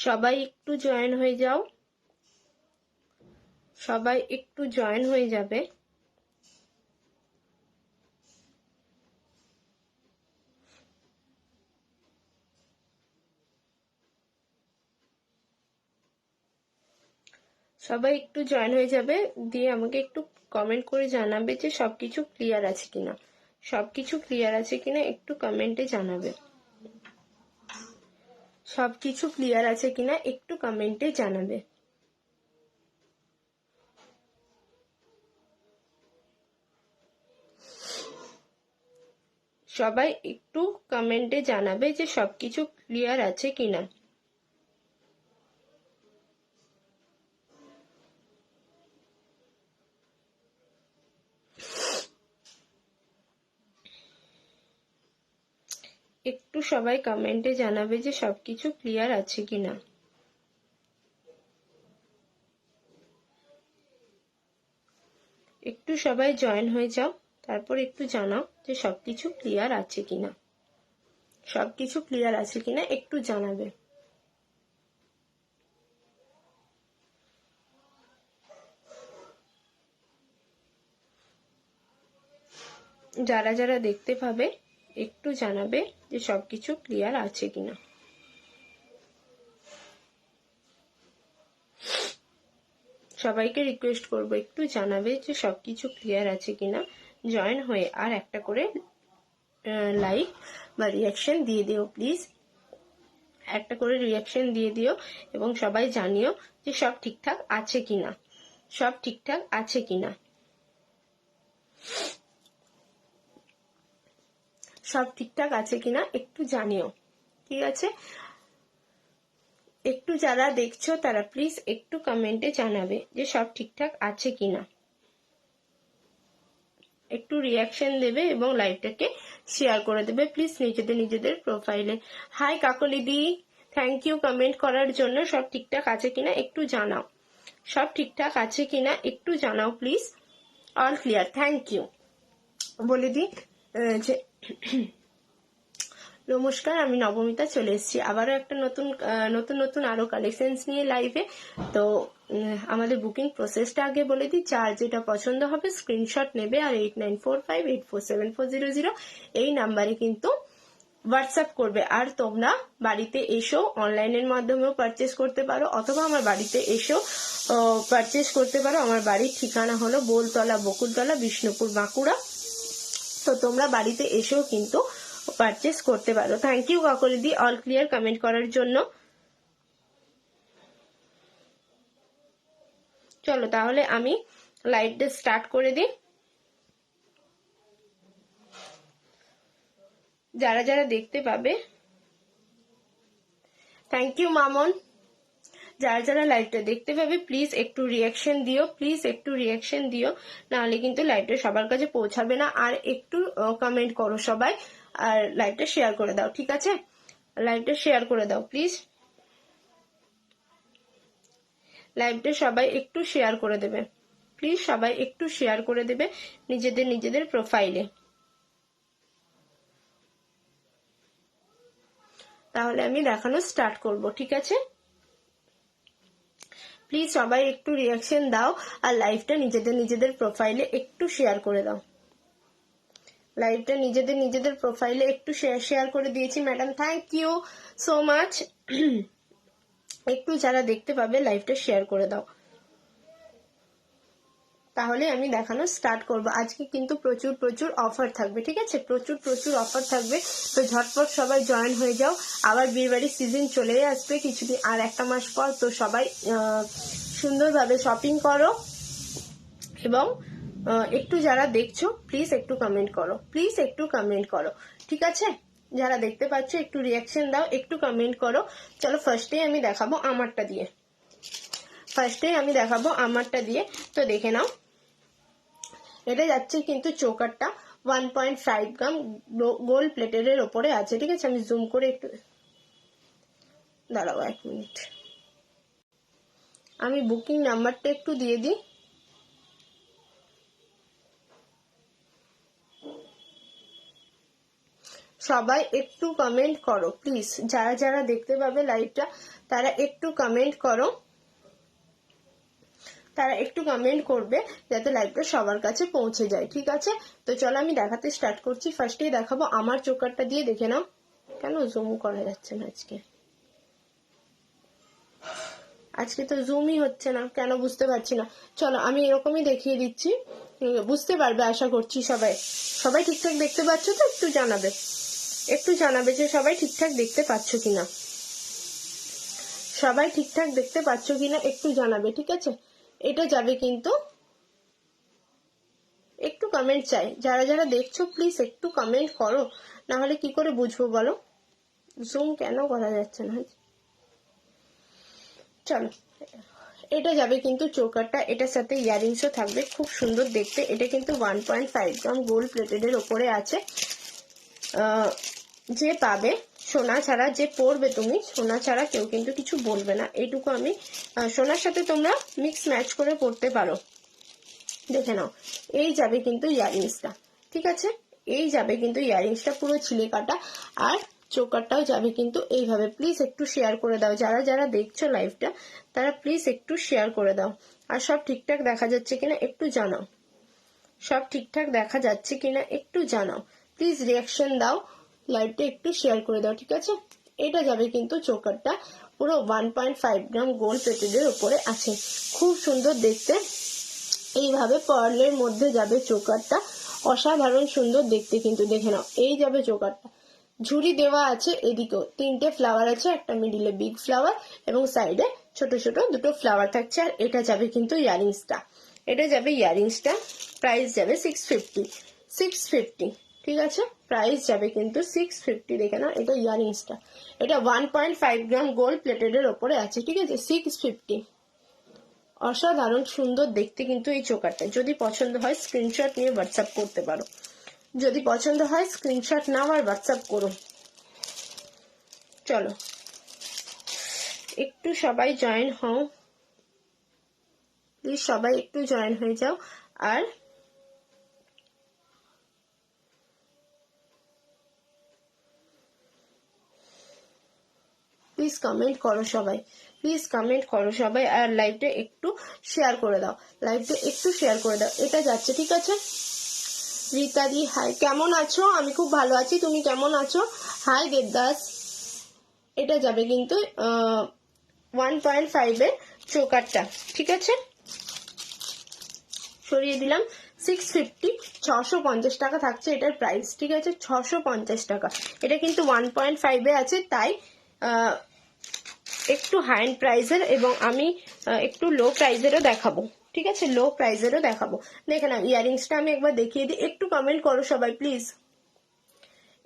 সবাই একটু জয়েন হয়ে যাও, সবাই একটু জয়েন হয়ে যাবে। সবাই একটু জয়েন হয়ে যাবে, দিয়ে আমাকে একটু কমেন্ট করে জানাবে যে সবকিছু ক্লিয়ার আছে কিনা। সবকিছু ক্লিয়ার আছে কিনা একটু কমেন্টে জানাবে। সবকিছু ক্লিয়ার আছে কিনা একটু কমেন্টে জানাবে। সবাই একটু কমেন্টে জানাবে যে সবকিছু ক্লিয়ার আছে কিনা। একটু সবাই কমেন্টে জানাবে যে সবকিছু ক্লিয়ার আছে কিনা। একটু সবাই জয়েন হয়ে যাও, তারপর একটু জানাও যে সবকিছু ক্লিয়ার আছে কিনা। সবকিছু ক্লিয়ার আছে কিনা একটু জানাবে। যারা যারা দেখতে পাবে একটু জানাবে যে সবকিছু ক্লিয়ার আছে কিনা। সবাইকে রিকোয়েস্ট করব একটু জানাবে যে সবকিছু ক্লিয়ার আছে কিনা। জয়েন হয়ে আর একটা করে লাইক বা রিয়াকশন দিয়ে দিও প্লিজ। একটা করে রিয়াকশন দিয়ে দিও এবং সবাই জানিও যে সব ঠিকঠাক আছে কিনা। সব ঠিকঠাক আছে কিনা। সব ঠিকঠাক আছে কিনা একটু জানিও, ঠিক আছে। একটু যারা দেখছো তারা প্লিজ একটু কমেন্টে জানাবে যে সব ঠিকঠাক আছে কিনা। একটু রিয়াকশন দেবে এবং লাইভটাকে শেয়ার করে দেবে প্লিজ নিজেদের প্রোফাইলে। হাই কাকলিদি, থ্যাংক ইউ কমেন্ট করার জন্য। সব ঠিকঠাক আছে কিনা একটু জানাও। সব ঠিকঠাক আছে কিনা একটু জানাও please. All clear, thank you. বলে দিই যে নমস্কার, আমি নবমিতা চলে এসেছি আবারও একটা নতুন আরো কালেকশনস নিয়ে লাইভে। তো আমাদের বুকিং প্রসেসটা আগে বলে দিই। যার যেটা পছন্দ হবে স্ক্রিনশট নেবে আর 8945847400 এই নাম্বারে কিন্তু হোয়াটসঅ্যাপ করবে। আর তোমরা বাড়িতে এসেও অনলাইনের মাধ্যমেও পারচেস করতে পারো অথবা আমার বাড়িতে এসেও পারচেস করতে পারো। আমার বাড়ির ঠিকানা হলো বোলতলা, বকুলতলা, বিষ্ণুপুর, বাঁকুড়া। তো তোমরা বাড়িতে এসেও কিন্তু পারচেস করতে পারো। থ্যাংক ইউ কাকলিদি অল ক্লিয়ার কমেন্ট করার জন্য। চলো তাহলে আমি লাইভটা স্টার্ট করে দিই। যারা যারা দেখতে পাবে, থ্যাংক ইউ মামন। যারা যারা লাইভটা দেখতে পাবে প্লিজ একটু রিয়াকশন দিও, প্লিজ একটু রিয়াকশন দিও, নাহলে কিন্তু লাইভটা সবার কাছে পৌঁছাবে না। আর একটু কমেন্ট করো সবাই, আর লাইভটা শেয়ার করে দাও, ঠিক আছে। লাইভটা শেয়ার করে দাও প্লিজ। লাইভটা সবাই একটু শেয়ার করে দেবে প্লিজ। সবাই একটু শেয়ার করে দেবে নিজেদের প্রোফাইলে। তাহলে আমি দেখানো স্টার্ট করব, ঠিক আছে। প্লিজ সবাই একটু রিয়াকশন দাও আর লাইভটা নিজেদের প্রোফাইলে একটু শেয়ার করে দাও। লাইভটা নিজেদের প্রোফাইলে একটু শেয়ার করে দিয়েছি madam, thank you so much. একটু যারা দেখতে পাবে লাইভটা শেয়ার করে দাও, তাহলে আমি দেখানো স্টার্ট করব। আজকে কিন্তু প্রচুর অফার থাকবে, ঠিক আছে। প্রচুর অফার থাকবে। তো ঝটপট সবাই জয়েন হয়ে যাও। আবার বিয়েবাড়ির সিজন চলে আসবে কিছুদিন, আর একটা মাস পর। তো সবাই সুন্দরভাবে শপিং করো এবং একটু যারা দেখছো প্লিজ একটু কমেন্ট করো, প্লিজ একটু কমেন্ট করো, ঠিক আছে। যারা দেখতে পাচ্ছ একটু রিয়াকশন দাও, একটু কমেন্ট করো। চলো ফার্স্টে আমি দেখাবো আমারটা দিয়ে। তো দেখে নাও। এটা যাচ্ছে কিন্তু চোকারটা 1.5 গ্রাম গোল্ড প্লেটের ওপরে আছে, ঠিক আছে। আমি জুম করে একটু দাঁড়াবো 1 মিনিট। আমি বুকিং নাম্বারটা একটু দিয়ে দিই। সবাই একটু কমেন্ট করো প্লিজ, যারা যারা দেখতে পাবে লাইভটা তারা একটু কমেন্ট করো, তারা একটু কমেন্ট করবে যাতে লাইভটা সবার কাছে পৌঁছে যায়, ঠিক আছে? তো চলো আমি দেখাতে স্টার্ট করছি। ফার্স্টেই দেখাবো আমার চোকারটা দিয়ে, দেখে নাও। কেন জুম করা যাচ্ছে না আজকে? আজকে তো জুমই হচ্ছে না কেন বুঝতে পারছি না। চলো আমি এরকমই দেখিয়ে দিচ্ছি, বুঝতে পারবে আশা করছি সবাই। সবাই ঠিকঠাক দেখতে পাচ্ছ তো? একটু জানাবে, একটু জানাবে যে সবাই ঠিকঠাক দেখতে পাচ্ছ কিনা, সবাই ঠিকঠাক দেখতে পাচ্ছ কিনা একটু জানাবে, ঠিক আছে? এটা যাবে কিন্তু, একটু কমেন্ট চাই, যারা যারা দেখছো প্লিজ একটু কমেন্ট করো, না হলে কি করে বুঝবো বলো? জুম কেন করা যাচ্ছে না? চলো এটা যাবে কিন্তু চোকারটা, এটার সাথে ইয়ারিংসও থাকবে, খুব সুন্দর দেখতে। এটা কিন্তু 1.5 গ্রাম গোল্ড প্লেটেড এর ওপরে আছে। যে পাবে সোনা ছাড়া, যে পরবে তুমি সোনা ছাড়া কেউ কিন্তু কিছু বলবে না, এইটুকু আমি। সোনার সাথে তোমরা মিক্স ম্যাচ করে পরতে পারো। দেখে নাও, এই যাবে কিন্তু ইয়ারিংসটা, ঠিক আছে? এই যাবে কিন্তু ইয়ারিংসটা পুরো ছিলে কাটা, আর চোকারটাও যাবে কিন্তু এইভাবে। প্লিজ একটু শেয়ার করে দাও, যারা যারা দেখছো লাইভটা তারা প্লিজ একটু শেয়ার করে দাও। আর সব ঠিকঠাক দেখা যাচ্ছে কিনা একটু জানাও, সব ঠিকঠাক দেখা যাচ্ছে কিনা একটু জানাও, প্লিজ রিয়াকশন দাও, লাইভটা একটু শেয়ার করে দাও, ঠিক আছে? এটা যাবে কিন্তু চোকারটা পুরো 1.5 গ্রাম গোল্ড প্লেটেড এর উপরে আছে, খুব সুন্দর দেখতে। এইভাবে পার্লের মধ্যে যাবে চোকারটা, অসাধারণ সুন্দর দেখতে কিন্তু। দেখে নাও, এই যাবে চোকারটা, ঝুড়ি দেওয়া আছে, এদিকেও 3টে ফ্লাওয়ার আছে, একটা মিডিলে বিগ ফ্লাওয়ার এবং সাইডে ছোট ছোট 2টো ফ্লাওয়ার থাকছে। আর এটা যাবে কিন্তু ইয়ারিংসটা, এটা যাবে ইয়ারিংসটা, প্রাইস যাবে 650, ঠিক আছে? প্রাইস যাবে কিন্তু 650। দেখে নাও, এটা ইয়ারিংসটা, এটা 1.5 গ্রাম গোল্ড প্লেটেড এর ওপরে আছে, ঠিক আছে? 650, অসাধারণ সুন্দর দেখতে কিন্তু এই চোকারটা। যদি পছন্দ হয় স্ক্রিনশট নিয়ে হোয়াটসঅ্যাপ করতে পারো, যদি পছন্দ হয় স্ক্রিনশট নাও আর হোয়াটসঅ্যাপ করো। চলো একটু সবাই জয়েন হও প্লিজ, সবাই একটু জয়েন হয়ে যাও। আর প্লিজ কমেন্ট করো সবাই, প্লিজ কমেন্ট করো সবাই, আর লাইভটা একটু শেয়ার করে দাও, লাইভটা একটু শেয়ার করে দাও। এটা যাচ্ছে, ঠিক আছে? রীতাদি হাই, কেমন আছো? আমি খুব ভালো আছি, তুমি কেমন আছো? হাই দেবদাস। এটা যাবে কিন্তু 1.5 এর চোকারটা, ঠিক আছে? সরিয়ে দিলাম। 650, 650 টাকা থাকছে এটার প্রাইস, ঠিক আছে? 650 টাকা। এটা কিন্তু 1.5 এ আছে, তাই একটু হাই প্রাইজের, এবং আমি একটু লো প্রাইজেরও দেখাবো, ঠিক আছে? লো প্রাইজেরও দেখাবো। দেখে নাও, ইয়ারিংসটা আমি একবার দেখিয়ে দিই, একটু কমেন্ট করো সবাই প্লিজ।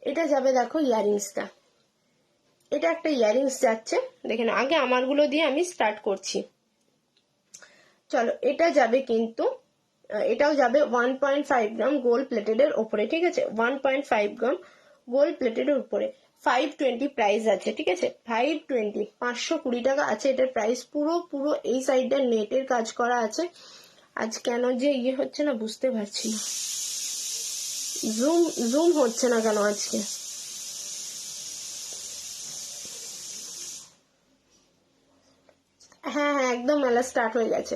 এটা যাবে দেখো ইয়ারিংসটা, এটা একটা ইয়ারিংস যাচ্ছে, দেখে নাও। আগে আমারগুলো দিয়ে আমি স্টার্ট করছি। চলো এটা যাবে কিন্তু, এটাও যাবে 1.5 গ্রাম গোল্ড প্লেটেড এর উপরে, ঠিক আছে? 1.5 গ্রাম গোল্ড প্লেটেড এর উপরে 520 প্রাইস আছে, ঠিক আছে? 520, 520 টাকা আছে এটার প্রাইস। পুরো পুরো এই সাইডটা নেটের কাজ করা আছে। আজ কেন যে ইয়ে হচ্ছে না বুঝতে পারছি না, জুম জুম হচ্ছে না কেন আজকে। হ্যাঁ হ্যাঁ, একদম মেলা স্টার্ট হয়ে গেছে।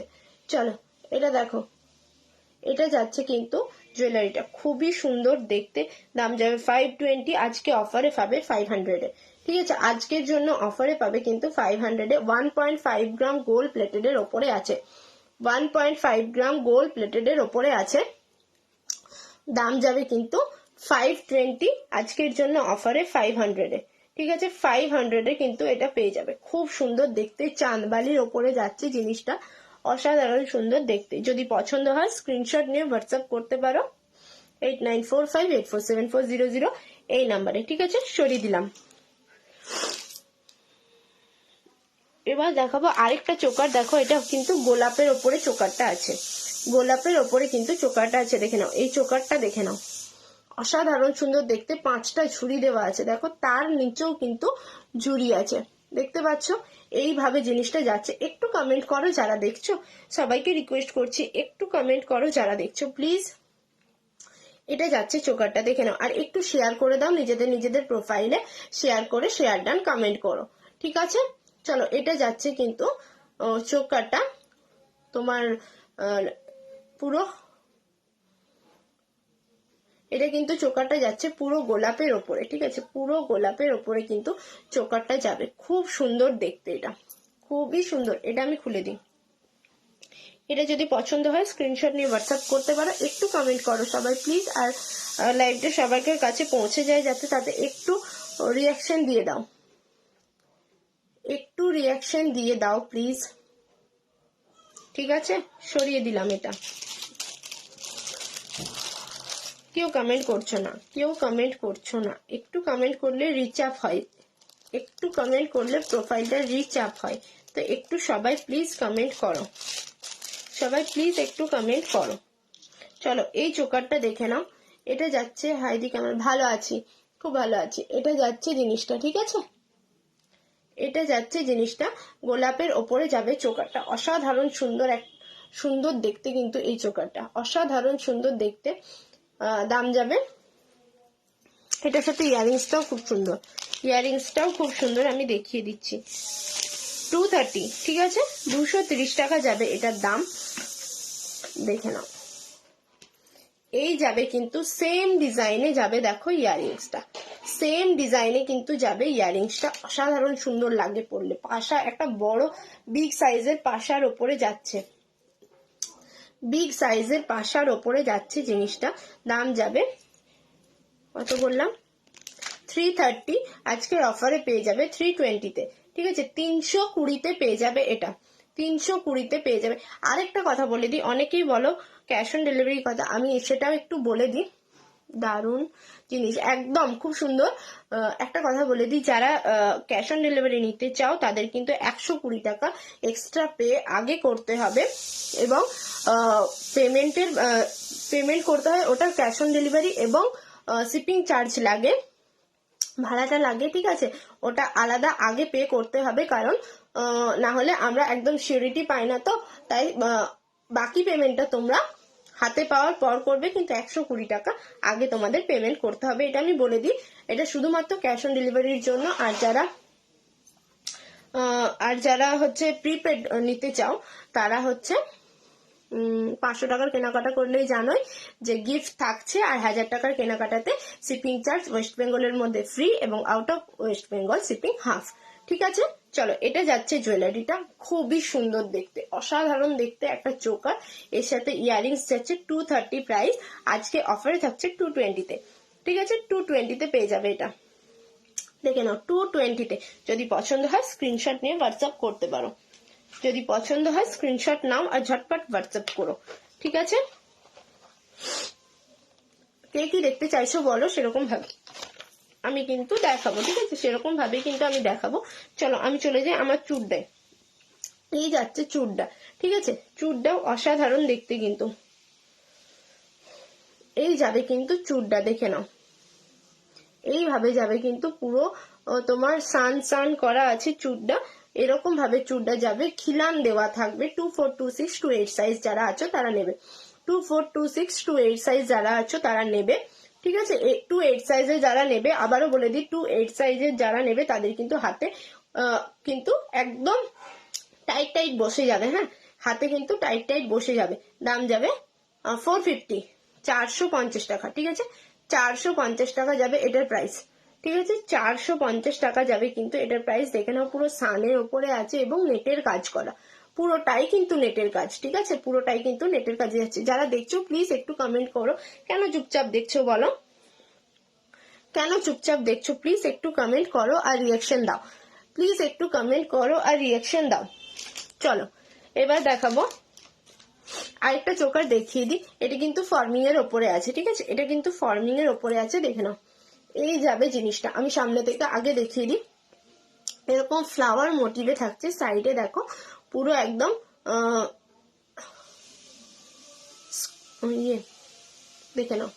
চলো এটা দেখো, এটা যাচ্ছে কিন্তু জুয়েলারিটা খুবই সুন্দর দেখতে, দাম যাবে 520, আজকে অফারে পাবে 500 এ, ঠিক আছে? আজকের জন্য অফারে পাবে কিন্তু 500 এ। 1.5 গ্রাম গোল্ড প্লেটেড এর ওপরে আছে, 1.5 গ্রাম গোল্ড প্লেটেড এর ওপরে আছে, দাম যাবে কিন্তু 520, আজকের জন্য অফারে 500 এ, ঠিক আছে? 500 এ কিন্তু এটা পেয়ে যাবে, খুব সুন্দর দেখতে, চাঁদবালির ওপরে যাচ্ছে জিনিসটা, অসাধারণ সুন্দর দেখতে। যদি পছন্দ হয় স্ক্রিনশট নিয়ে হোয়াটসঅ্যাপ করতে পারো 8945847400 এই নাম্বারে, ঠিক আছে? সরিয়ে দিলাম। এবার দেখাবো আরেকটা চোকার, দেখো এটা কিন্তু গোলাপের ওপরে চোকারটা আছে, গোলাপের ওপরে কিন্তু চোকারটা আছে। দেখে নাও, এই চোকারটা দেখে নাও, অসাধারণ সুন্দর দেখতে। 5টা ঝুড়ি দেওয়া আছে, দেখো তার নিচেও কিন্তু ঝুড়ি আছে, দেখতে পাচ্ছ? এইভাবে জিনিসটা যাচ্ছে। একটু কমেন্ট করো যারা দেখছো, সবাইকে রিকোয়েস্ট করছি একটু কমেন্ট করো যারা দেখছো প্লিজ, এটা যাচ্ছে চোকারটা, দেখে নাও। আর একটু শেয়ার করে দাও নিজেদের প্রোফাইলে, শেয়ার করে শেয়ার ডান কমেন্ট করো, ঠিক আছে। চলো, এটা যাচ্ছে কিন্তু চোকারটা তোমার পুরো, এটা কিন্তু চোকারটা যাচ্ছে পুরো গোলাপের ওপরে, ঠিক আছে, পুরো গোলাপের ওপরে কিন্তু চোকারটা যাবে। খুব সুন্দর দেখতে, এটা খুবই সুন্দর। এটা আমি খুলে দিই। এটা যদি পছন্দ হয় স্ক্রিনশট নিয়ে হোয়াটসঅ্যাপ করতে পারো। একটু কমেন্ট করো সবাই প্লিজ, আর লাইভটা সবাইকে কাছে পৌঁছে যায় যাতে, তাতে একটু রিয়াকশন দিয়ে দাও, একটু রিয়াকশন দিয়ে দাও প্লিজ, ঠিক আছে। সরিয়ে দিলাম এটা। কেউ কমেন্ট করছো না, কেউ কমেন্ট করছো না। একটু কমেন্ট করলে রিচ আপ হয়, একটু কমেন্ট করলে প্রোফাইলটা রিচ আপ হয়। তো একটু সবাই প্লিজ কমেন্ট করো, সবাই প্লিজ একটু কমেন্ট করো। চলো, এই চোকারটা দেখে নাও। এটা যাচ্ছে, হাইদি কেমন? ভালো আছি, খুব ভালো আছি। এটা যাচ্ছে জিনিসটা, ঠিক আছে, এটা যাচ্ছে জিনিসটা গোলাপের ওপরে যাবে চোকারটা। অসাধারণ সুন্দর, এক সুন্দর দেখতে কিন্তু এই চোকারটা, অসাধারণ সুন্দর দেখতে। দাম যাবে, এটার সাথে ইয়ারিংসটাও খুব সুন্দর, ইয়ারিংসটাও খুব সুন্দর, আমি দেখিয়ে দিচ্ছি। 230, ঠিক আছে, 230 টাকা যাবে এটার দাম, দেখে নাও। এই যাবে কিন্তু সেম ডিজাইনে যাবে, দেখো ইয়ারিংসটা সেম ডিজাইনে কিন্তু যাবে ইয়ারিংসটা। অসাধারণ সুন্দর লাগে পরলে। পাশা একটা বড় বিগ সাইজের পাশার ওপরে যাচ্ছে, বিগ সাইজের পাশার ওপরে যাচ্ছে জিনিসটা। দাম যাবে কত বললাম? 330। আজকের অফারে পেয়ে যাবে 320-তে, ঠিক আছে, 320-তে পেয়ে যাবে এটা, 320-তে পেয়ে যাবে। আরেকটা কথা বলে দিই, অনেকেই বলো ক্যাশ অন ডেলিভারির কথা, আমি সেটাও একটু বলে দিই। দারুণ জিনিস, একদম খুব সুন্দর। একটা কথা বলে দিই, যারা ক্যাশ অন ডেলিভারি নিতে চাও তাদের কিন্তু 120 টাকা এক্সট্রা পে আগে করতে হবে, এবং পেমেন্ট করতে হয়, ওটা ক্যাশ অন ডেলিভারি এবং শিপিং চার্জ লাগে, ভাড়াটা লাগে, ঠিক আছে, ওটা আলাদা আগে পে করতে হবে, কারণ না হলে আমরা একদম সিওরিটি পাই না, তো তাই বাকি পেমেন্টটা তোমরা হাতে পাওয়ার পর করবে, কিন্তু 120 টাকা আগে তোমাদের পেমেন্ট করতে হবে। এটা আমি বলে দিই, এটা শুধুমাত্র ক্যাশ অন ডেলিভারির জন্য। আর যারা হচ্ছে প্রিপেড নিতে চাও তারা হচ্ছে 500 টাকার কেনাকাটা করলেই জানোই যে গিফট থাকছে, আর 1000 টাকার কেনাকাটাতে শিপিং চার্জ ওয়েস্ট বেঙ্গলের মধ্যে ফ্রি, এবং out of West Bengal shipping half, ঠিক আছে। চলো, এটা যাচ্ছে জুয়েলারিটা, খুবই সুন্দর দেখতে, অসাধারণ দেখতে একটা চোকার, এর সাথে ইয়ারিংস যাচ্ছে 230 প্রাইস, আজকে অফারে থাকছে 220-তে, ঠিক আছে, 220-তে পেয়ে যাবে এটা, দেখে নাও 220-তে। যদি পছন্দ হয় স্ক্রিনশট নিয়ে হোয়াটসঅ্যাপ করতে পারো, যদি পছন্দ হয় স্ক্রিনশট নাও আর ঝটপট হোয়াটসঅ্যাপ করো, ঠিক আছে। কে কি দেখতে চাইছো বলো, সেরকম ভাবে আমি কিন্তু দেখাবো, ঠিক আছে, সেরকম ভাবে কিন্তু আমি দেখাবো। চলো, আমি চলে যাই আমার চুড়দায়। এই যাচ্ছে চুড়দা, ঠিক আছে, চুড়দাও অসাধারণ দেখতে কিন্তু। এই যাবে কিন্তু চুড়দা, দেখে নাও, এইভাবে যাবে কিন্তু পুরো তোমার সান করা আছে চুড়দা, এরকম ভাবে চুড়দা যাবে, খিলান দেওয়া থাকবে। 2426 to 8 সাইজ যারা আছো তারা নেবে, 2426 to 8 সাইজ যারা আছো তারা নেবে, ঠিক আছে। 28 সাইজে যারা নেবে, আবারও বলে দিই, 28 সাইজের যারা নেবে তাদের কিন্তু হাতে কিন্তু একদম টাইট বসে যাবে, হ্যাঁ, হাতে কিন্তু টাইট বসে যাবে। দাম যাবে 450, 450 টাকা, ঠিক আছে, 450 টাকা যাবে এটার প্রাইস, ঠিক আছে, 450 টাকা যাবে কিন্তু এটার প্রাইস। দেখে নাও, পুরো সানের ওপরে আছে এবং নেটের কাজ করা, পুরোটাই কিন্তু নেটের কাজ, ঠিক আছে, পুরোটাই কিন্তু নেটের কাজে যাচ্ছে। যারা দেখছো প্লিজ একটু কমেন্ট করো, কেন চুপচাপ দেখছো বলো, কেন চুপচাপ দেখছো, প্লিজ একটু কমেন্ট করো আর রিয়াকশন দাও, প্লিজ একটু কমেন্ট করো আর রিয়াকশন দাও। চলো, এবার দেখাবো আরেকটা চোকার দেখিয়ে দিই। এটা কিন্তু ফর্মিং এর ওপরে আছে, ঠিক আছে, এটা কিন্তু ফর্মিং এর ওপরে আছে, দেখে নাও। এই যাবে জিনিসটা, আমি সামনে থেকে আগে দেখিয়ে দিই। এরকম ফ্লাওয়ার মোটিভে থাকছে, সাইডে দেখো পুরো একদম ইয়ে, দেখে নাও।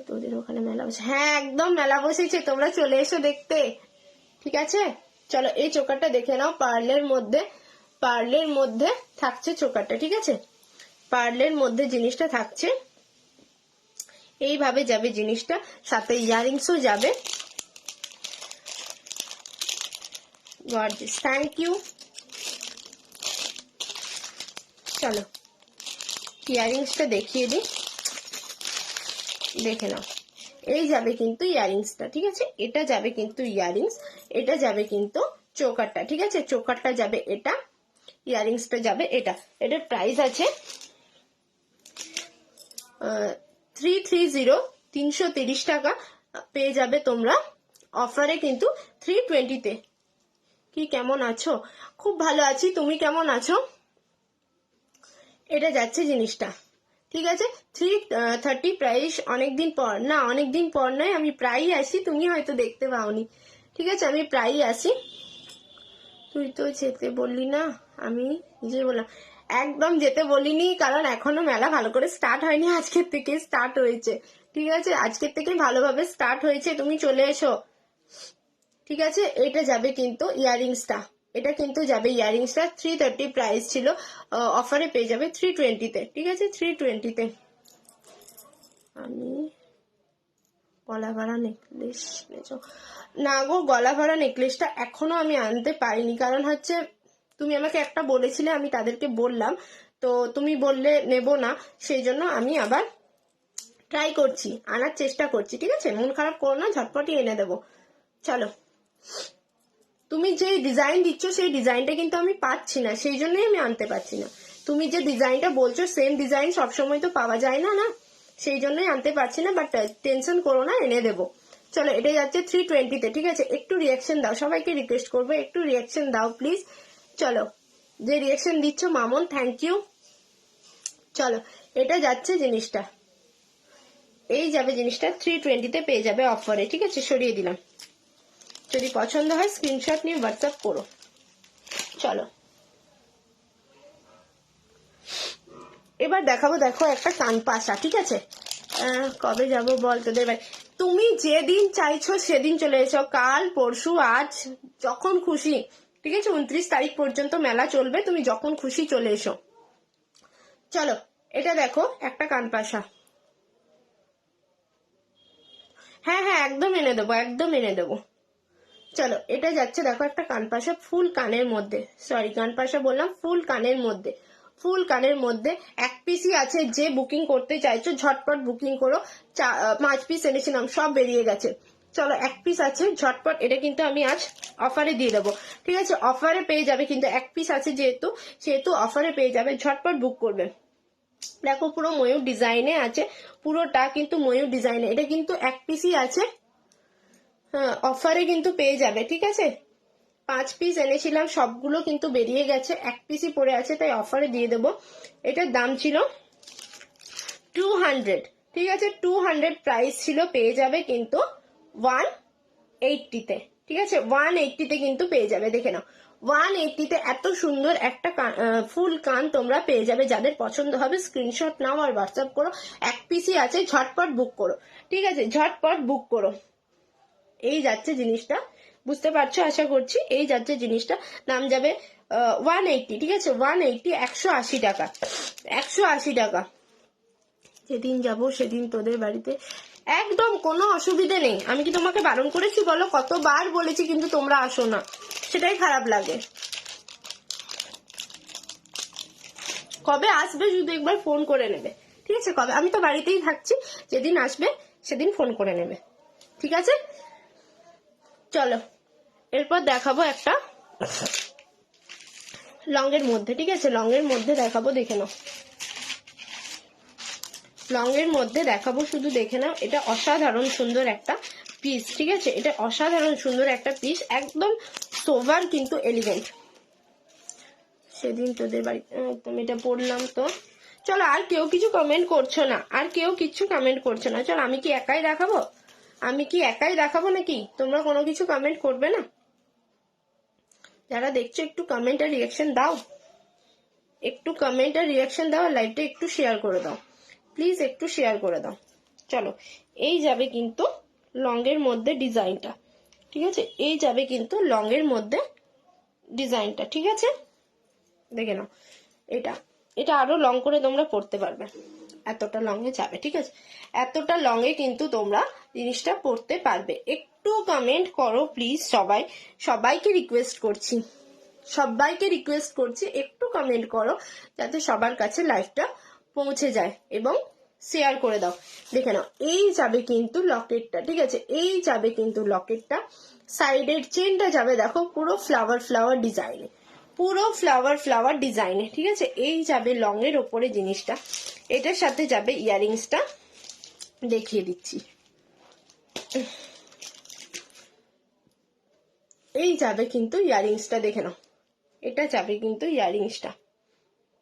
তোদের ওখানে মেলা বসে? হ্যাঁ, একদম মেলা বসেছে, তোমরা চলে এসো দেখতে, ঠিক আছে। চলো, এই চোকারটা দেখে নাও, পার্লের মধ্যে থাকছে চোকারটা, ঠিক আছে, পার্লের মধ্যে জিনিসটা থাকছে, এইভাবে যাবে জিনিসটা, সাথে ইয়ারিংসও যাবে। Gorgeous, thank you. চলো ইয়ারিংসটা দেখিয়ে দিই, দেখে নাও। এই যাবে কিন্তু ইয়ারিংসটা, ঠিক আছে, এটা যাবে কিন্তু ইয়ারিংস, এটা যাবে কিন্তু চোকারটা, ঠিক আছে, চোকারটা যাবে এটা, ইয়ারিংসটা যাবে এটা। এটার প্রাইস আছে 330, 330 টাকা পেয়ে যাবে তোমরা অফারে কিন্তু 320-তে। কি কেমন আছো? খুব ভালো আছি, তুমি কেমন আছো? এটা যাচ্ছে জিনিসটা, ঠিক আছে 330 প্রাইস। অনেকদিন পর না, অনেকদিন পর নয়, আমি প্রায়ই আসি, তুমি হয়তো দেখতে পাওনি, ঠিক আছে, আমি প্রায়ই আসি। তুই তো যেতে বললি না, আমি নিজে বললাম। একদম যেতে বলিনি, কারণ এখনো মেলা ভালো করে স্টার্ট হয়নি, আজকের থেকে স্টার্ট হয়েছে, ঠিক আছে, আজকের থেকে ভালোভাবে স্টার্ট হয়েছে, তুমি চলে এসো, ঠিক আছে। এটা যাবে কিন্তু ইয়ারিংসটা, এটা কিন্তু যাবে ইয়ারিংসটা 330 প্রাইস ছিল, অফারে পেয়ে যাবে 320-তে, ঠিক আছে, 320-তে। আমি গলা ভরা নেকলেস না গো, গলা ভরা নেকলেসটা এখনো আমি আনতে পারিনি, কারণ হচ্ছে তুমি আমাকে একটা বলেছিলে, আমি তাদেরকে বললাম, তো তুমি বললে নেব না, সেই জন্য আমি আবার ট্রাই করছি, আনার চেষ্টা করছি, ঠিক আছে, মন খারাপ করো না, ঝটপটই এনে দেবো। চলো, তুমি যে ডিজাইন দিচ্ছ সেই ডিজাইনটা কিন্তু আমি পাচ্ছি না, সেই জন্যই আমি আনতে পারছি না। তুমি যে ডিজাইনটা বলছো সেম ডিজাইন সবসময় তো পাওয়া যায় না, না, সেই জন্যই আনতে পারছি না, বাট টেনশন করো না, এনে দেবো। চলো, এটা যাচ্ছে 320-তে, ঠিক আছে। একটু রিয়াকশন দাও, সবাইকে রিকোয়েস্ট করবো একটু রিয়াকশন দাও প্লিজ। চলো, যে রিয়াকশন দিচ্ছ মামন, থ্যাংক ইউ। চলো, এটা যাচ্ছে জিনিসটা, এই যাবে জিনিসটা 320-তে পেয়ে যাবে অফারে, ঠিক আছে, সরিয়ে দিলাম। যদি পছন্দ হয় স্ক্রিনশট নিয়ে হোয়াটসঅ্যাপ করো। চলো, এবার দেখাবো, দেখো একটা কানপাশা, ঠিক আছে। কবে যাব বল তোদের ভাই? তুমি যেদিন চাইছো সেদিন চলে এসো, কাল পরশু আজ যখন খুশি, ঠিক আছে, 29 তারিখ পর্যন্ত মেলা চলবে, তুমি যখন খুশি চলে এসো। চলো, এটা দেখো একটা কানপাশা, হ্যাঁ হ্যাঁ একদম এনে দেবো, একদম এনে দেবো। চলো, এটা যাচ্ছে দেখো একটা কানপাশা, ফুল কানের মধ্যে, সরি কানপাশা বললাম, ফুল কানের মধ্যে, ফুল কানের মধ্যে 1 পিসই আছে, যে বুকিং করতে চাইছো ঝটপট বুকিং করো। 5 পিস এনেছিলাম, সব বেরিয়ে গেছে। চলো, 1 পিস আছে, ঝটপট, এটা কিন্তু আমি আজ অফারে দিয়ে দেবো, ঠিক আছে, অফারে পেয়ে যাবে, কিন্তু 1 পিস আছে যেহেতু, সেহেতু অফারে পেয়ে যাবে, ঝটপট বুক করবে। দেখো পুরো ময়ূর ডিজাইনে আছে, পুরোটা কিন্তু ময়ূর ডিজাইনে, এটা কিন্তু 1 পিসই আছে, অফারে কিন্তু পেয়ে যাবে, ঠিক আছে। 5 পিস এনেছিলাম, সবগুলো কিন্তু বেরিয়ে গেছে, 1 পিসই পড়ে আছে, তাই অফারে দিয়ে দেবো। এটার দাম ছিল 200, ঠিক আছে, 200 প্রাইস ছিল, পেয়ে যাবে কিন্তু 180-তে, ঠিক আছে, 180-তে কিন্তু পেয়ে যাবে, দেখে নাও 180-তে এত সুন্দর একটা ফুল কান তোমরা পেয়ে যাবে। যাদের পছন্দ হবে স্ক্রিনশট নাও আর হোয়াটসঅ্যাপ করো, 1 পিসই আছে, ঝটপট বুক করো, ঠিক আছে, ঝটপট বুক করো। এই যাচ্ছে জিনিসটা, বুঝতে পারছো আশা করছি, এই যাচ্ছে জিনিসটা, দাম যাবে 180, ঠিক আছে, 180, 180 টাকা, 180 টাকা। যেদিন যাব সেদিন তোদের বাড়িতে, একদম কোনো অসুবিধে নেই, আমি কি তোমাকে বারণ করেছি বলো? কতবার বলেছি কিন্তু তোমরা আসো না, সেটাই খারাপ লাগে। কবে আসবে শুধু একবার ফোন করে নেবে, ঠিক আছে, কবে, আমি তো বাড়িতেই থাকছি, যেদিন আসবে সেদিন ফোন করে নেবে, ঠিক আছে। চলো, এরপর দেখাবো একটা লংয়ের মধ্যে, ঠিক আছে, লংয়ের মধ্যে দেখাবো, দেখে নাও, লংয়ের মধ্যে দেখাবো, শুধু দেখে নাও। এটা অসাধারণ সুন্দর একটা পিস, ঠিক আছে, এটা অসাধারণ সুন্দর একটা পিস, একদম সোভার কিন্তু এলিগেন্ট। সেদিন তোদের বাড়িতে তুমি এটা পড়লাম তো। চলো, আর কেউ কিছু কমেন্ট করছো না, আর কেউ কিছু কমেন্ট করছো না, চলো, আমি কি একাই দেখাবো, আমি কি একাই দেখাবো নাকি? তোমরা কোনো কিছু কমেন্ট করবে না? যারা দেখছো একটু কমেন্ট আর রিয়াকশন দাও, একটু কমেন্ট আর রিয়াকশন দাও, লাইভটা একটু শেয়ার করে দাও প্লিজ, একটু শেয়ার করে দাও। চলো, এই যাবে কিন্তু লংয়ের মধ্যে ডিজাইনটা, ঠিক আছে, এই যাবে কিন্তু লংয়ের মধ্যে ডিজাইনটা, ঠিক আছে, দেখে নাও। এটা এটা আরো লং করে তোমরা পড়তে পারবে, এতটা লংয়ে যাবে, ঠিক আছে? এতটা লংয়ে কিন্তু তোমরা জিনিসটা পরতে পারবে। একটু কমেন্ট করো প্লিজ সবাই, সবাইকে রিকোয়েস্ট করছি, সবাইকে রিকোয়েস্ট করছি একটু কমেন্ট করো যাতে সবার কাছে লাইভটা পৌঁছে যায়, এবং শেয়ার করে দাও। দেখে নাও, এই যাবে কিন্তু লকেটটা, ঠিক আছে? এই যাবে কিন্তু লকেটটা, সাইডের চেনটা যাবে দেখো পুরো ফ্লাওয়ার ফ্লাওয়ার ডিজাইনে, পুরো ফ্লাওয়ার ফ্লাওয়ার ডিজাইনে, ঠিক আছে? এই যাবে লং এর ওপরে জিনিসটা, এটার সাথে যাবে ইয়ারিংসটা, দেখিয়ে দিচ্ছি। এই যাবে কিন্তু ইয়ারিংসটা, দেখে নাও, এটা যাবে কিন্তু ইয়ারিংসটা,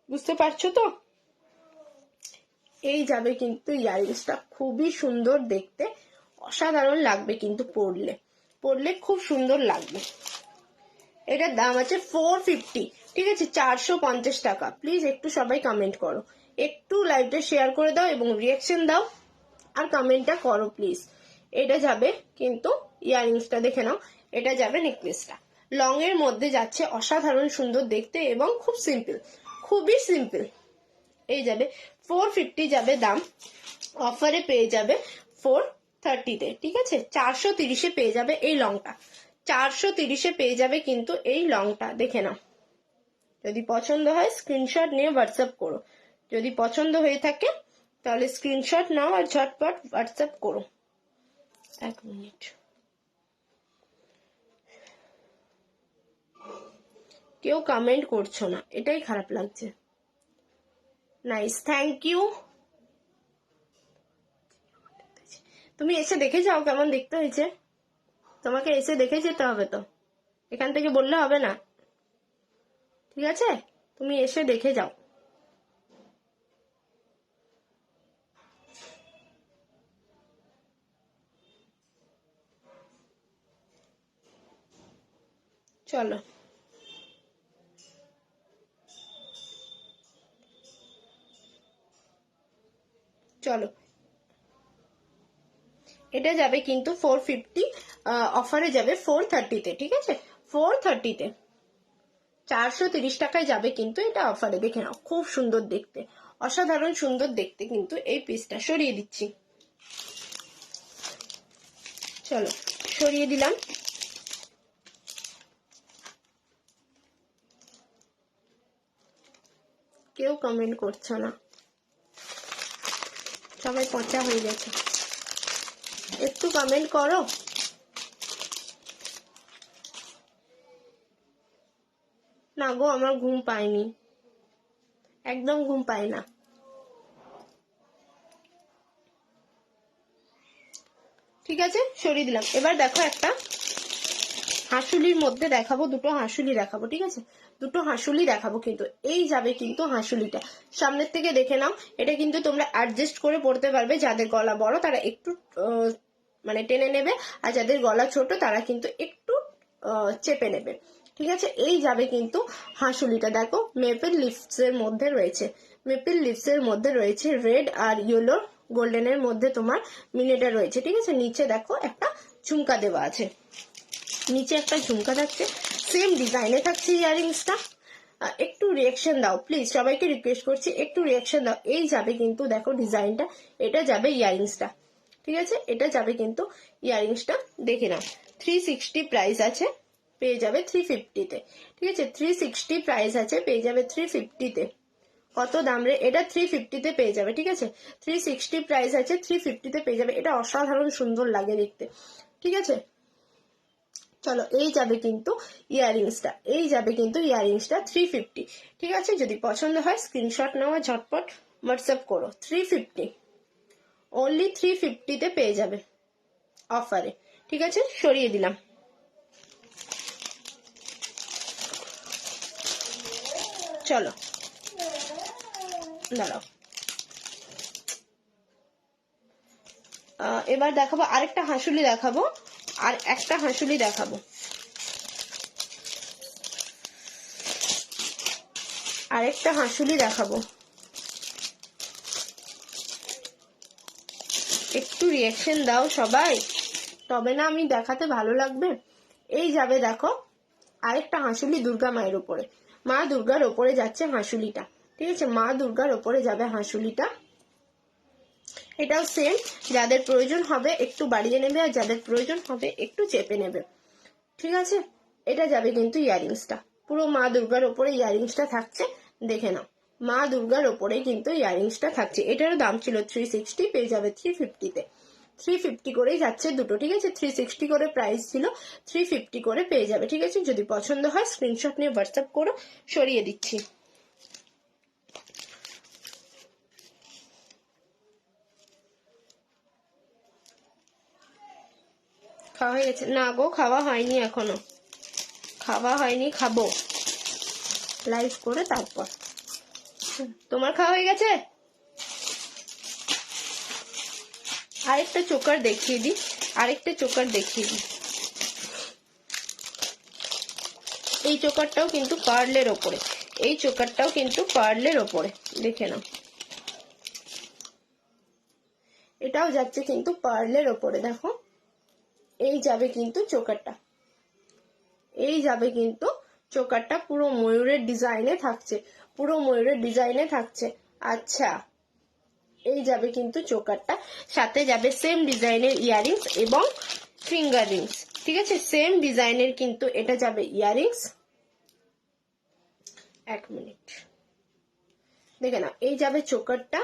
বুঝতে পারছো তো? এই যাবে কিন্তু ইয়ারিংসটা, খুবই সুন্দর দেখতে, অসাধারণ লাগবে কিন্তু পরলে, পরলে খুব সুন্দর লাগবে। এটার দাম আছে 450, ঠিক আছে? 450 টাকা। প্লিজ একটু সবাই কমেন্ট করো, একটু লাইভটা শেয়ার করে দাও এবং রিয়াকশন দাও আর কমেন্টটা করো প্লিজ। এটা যাবে কিন্তু ইয়ারিংসটা, দেখে নাও, এটা যাবে নেকলেসটা, লং এর মধ্যে যাচ্ছে, অসাধারণ সুন্দর দেখতে এবং খুব সিম্পল, খুবই সিম্পল। এই যাবে 450 যাবে দাম, অফারে পেয়ে যাবে 430-তে, ঠিক আছে? 430-এ পেয়ে যাবে এই লংটা, 430-এ পেয়ে যাবে কিন্তু এই লংটা, দেখে নাও। যদি পছন্দ হয় স্ক্রিনশট নিয়ে হোয়াটসঅ্যাপ করো, যদি পছন্দ হয়ে থাকে তাহলে স্ক্রিনশট নাও আর ঝটপট হোয়াটসঅ্যাপ করো। 1 মিনিট, কেউ কমেন্ট করছো না, এটাই খারাপ লাগছে। Nice, thank you. তুমি এসে দেখে যাও কেমন দেখতে হয়েছে, তোমাকে এসে দেখে যেতে হবে তো, এখান থেকে বললে হবে না, ঠিক আছে? তুমি এসে দেখে যাও। চলো, চলো, এটা যাবে কিন্তু 450, অফারে যাবে 430-তে, ঠিক আছে? 430-তে 430 টাকায় যাবে কিন্তু এটা অফারে, দেখে নাও, খুব সুন্দর দেখতে, অসাধারণ সুন্দর দেখতে কিন্তু এই পিসটা। সরিয়ে দিচ্ছি, চলো সরিয়ে দিলাম। কেউ কমেন্ট করছো না, সবাই পচা হয়ে গেছে, একটু কমেন্ট করো। না গো, আমার ঘুম পায়নি, একদম ঘুম পায় না। ঠিক আছে, সরিয়ে দিলাম। এবার দেখো একটা হাঁসুলির মধ্যে দেখাবো, দুটো হাঁসুলি দেখাবো, ঠিক আছে? দুটো হাঁসুলি দেখাবো কিন্তু, এই যাবে কিন্তু হাঁসুলিটা, সামনের থেকে দেখে নাও। এটা কিন্তু তোমরা অ্যাডজাস্ট করে পড়তে পারবে, যাদের গলা বড় তারা একটু মানে টেনে নেবে, আর যাদের গলা ছোট তারা কিন্তু একটু চেপে নেবে, ঠিক আছে? এই যাবে কিন্তু হাঁসুলিটা, দেখো মেপেল লিভস এর মধ্যে রয়েছে, মেপেল লিভস এর মধ্যে রয়েছে রেড আর ইয়েলো গোল্ডেনের মধ্যে তোমার মিনেটা রয়েছে, ঠিক আছে? নিচে দেখো একটা ঝুমকা দেওয়া আছে, নিচে একটা ঝুমকা থাকছে, সেম ডিজাইনে থাকছে ইয়ারিংসটা। একটু রিয়াকশন দাও প্লিজ, সবাইকে রিকোয়েস্ট করছি একটু রিয়াকশন দাও। এই যাবে কিন্তু দেখো ডিজাইনটা, এটা যাবে ইয়ারিংসটা, ঠিক আছে? এটা যাবে কিন্তু ইয়ারিংসটা, দেখে নাও। 360 প্রাইস আছে, পেয়ে যাবে 350-তে, ঠিক আছে? 360 প্রাইস আছে, পেয়ে যাবে 350-তে। কত দাম রে? এটা 350-তে পেয়ে যাবে, ঠিক আছে? 360 প্রাইস আছে, 350-তে পেয়ে যাবে। এটা অসাধারণ সুন্দর লাগে দেখতে, ঠিক আছে? চলো, এই যাবে কিন্তু ইয়ারিংসটা, এই যাবে কিন্তু ইয়ারিংসটা 350, ঠিক আছে? যদি পছন্দ হয় স্ক্রিনশট নাও, ঝটপট হোয়াটসঅ্যাপ করো। 350, অনলি 350-তে পেয়ে যাবে অফারে, ঠিক আছে? সরিয়ে দিলাম। চলো দাঁড়াও, এবার দেখাবো আরেকটা হাঁসুলি দেখাবো, আর একটা হাঁসুলি দেখাবো, আরেকটা হাঁসুলি দেখাবো। একটু রিয়াকশন দাও সবাই, তবে না আমি দেখাতে ভালো লাগবে। এই যাবে দেখো আরেকটা হাঁসুলি দুর্গা মায়ের উপরে, মা দুর্গার ওপরে যাচ্ছে হাঁসুলিটা, ঠিক আছে? মা দুর্গার ওপরে যাবে হাঁসুলিটা, এটাও সেম, যাদের প্রয়োজন হবে একটু বাড়িয়ে নেবে আর যাদের প্রয়োজন হবে একটু চেপে নেবে, ঠিক আছে। এটা যাবে কিন্তু ইয়ারিংসটা, পুরো মা দুর্গার ওপরে ইয়ারিংসটা থাকছে, দেখে নাও মা দুর্গার ওপরে কিন্তু ইয়ারিংসটা থাকছে। এটারও দাম ছিল 360, পেয়ে যাবে 350-তে। 350 করেই যাচ্ছে দুটো, ঠিক আছে। 360 করে প্রাইস ছিল, 350 করে পেয়ে যাবে, ঠিক আছে। যদি পছন্দ হয় স্ক্রিনশট নিয়ে হোয়াটসঅ্যাপ করো, সরিয়ে দিচ্ছি। খাওয়া হয়ে গেছে? না গো, খাওয়া হয়নি এখনো, খাওয়া হয়নি, খাবো লাইভ করে তারপর। তোমার খাওয়া হয়ে গেছে? আরেকটা চোকার দেখিয়ে দিই, আরেকটা চোকার দেখিয়ে দিই। এই চোকারটাও কিন্তু পার্লের ওপরে, এই চোকারটাও কিন্তু পার্লের ওপরে, দেখে নাও। এটাও যাচ্ছে কিন্তু পার্লের ওপরে, দেখো এই যাবে কিন্তু চোকারটা, এই যাবে কিন্তু চোকারটা, পুরো ময়ূরের ডিজাইনে থাকছে, পুরো ময়ূরের ডিজাইনে থাকছে। আচ্ছা, এই যাবে কিন্তু চোকারটা, সাথে যাবে সেম ডিজাইনের ইয়ারিংস এবং ফিঙ্গার রিংস, ঠিক আছে। সেম ডিজাইনের কিন্তু এটা যাবে ইয়ারিংস। এক মিনিট, দেখে না, এই যাবে চোকারটা,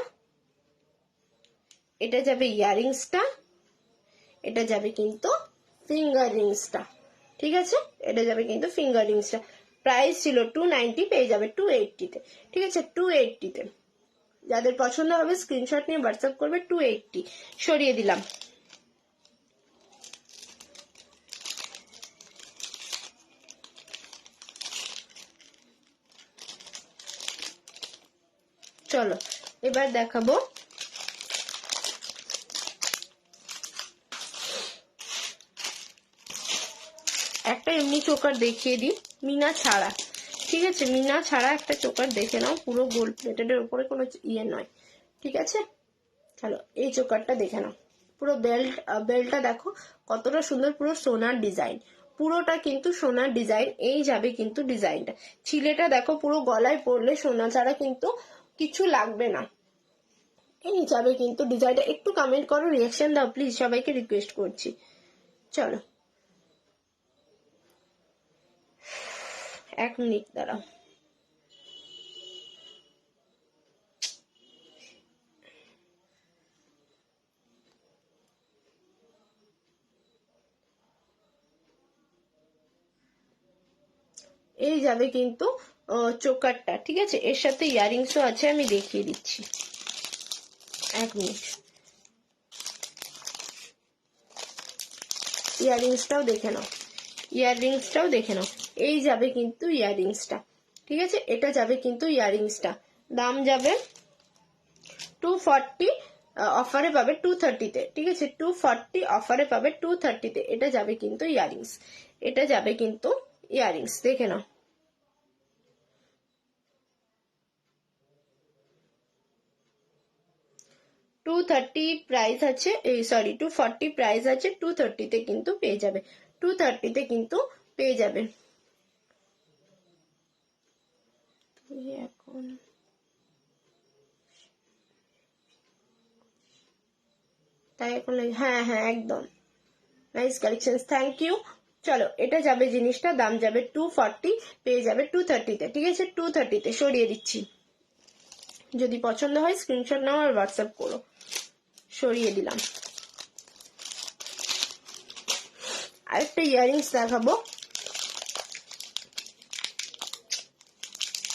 এটা যাবে ইয়ারিংসটা, এটা যাবে কিন্তু ফিঙ্গার রিংসটা, ঠিক আছে। এটা যাবে কিন্তু ফিঙ্গার রিংসটা। প্রাইস ছিল 290, পেয়ে যাবে 280-তে, ঠিক আছে। 280-তে যাদের পছন্দ হবে স্ক্রিনশট নিয়ে হোয়াটসঅ্যাপ করবে। 280 সরিয়ে দিলাম। চলো এবার দেখাবো একটা এমনি চোকার দেখিয়ে দিই, মিনা ছাড়া, ঠিক আছে। মিনা ছাড়া একটা চোকার দেখে নাও, পুরো গোল্ড প্লেটেডের উপরে কোনো ইয়ে নয়, ঠিক আছে। চলো এই চোকারটা দেখে নাও, পুরো বেল্টটা দেখো কতটা সুন্দর, পুরো সোনার ডিজাইন, পুরোটা কিন্তু সোনার ডিজাইন। এই যাবে কিন্তু ডিজাইনটা, ছিলেটা দেখো পুরো গলায় পরলে সোনা ছাড়া কিন্তু কিছু লাগবে না। এই যাবে কিন্তু ডিজাইনটা। একটু কমেন্ট করো, রিয়াকশন দাও প্লিজ, সবাইকে রিকোয়েস্ট করছি। চলো 1 মিনিট দাঁড়াও। এই যাবে কিন্তু চোকারটা, ঠিক আছে। এর সাথে ইয়ারিংসও আছে, আমি দেখিয়ে দিচ্ছি। 1 মিনিট, ইয়ারিংসটাও দেখে নাও, ইয়াররিংসটাও দেখে নাও। এই যাবে কিন্তু ইয়াররিংসটা, ঠিক আছে। এটা যাবে কিন্তু ইয়াররিংসটা, দাম যাবে 240, অফারে পাবে 230-তে, ঠিক আছে। 240 অফারে পাবে 230-তে। এটা যাবে কিন্তু ইয়াররিংস, এটা যাবে কিন্তু ইয়াররিংস, দেখে নাও। প্রাইস আছে, সরি 240 প্রাইস আছে, 230-তে কিন্তু পেয়ে যাবে, 230-তে কিন্তু পেয়ে যাবে। এখন তাই এখন হ্যাঁ হ্যাঁ একদম নাইস কালেকশন, থ্যাংক ইউ। চলো এটা যাবে জিনিসটা, দাম যাবে 240, পেয়ে যাবে 230-তে, ঠিক আছে। 230-তে সরিয়ে দিচ্ছি। যদি পছন্দ হয় স্ক্রিনশট নাও আর হোয়াটসঅ্যাপ করো, সরিয়ে দিলাম। আরেকটা ইয়ারিংস দেখাবো,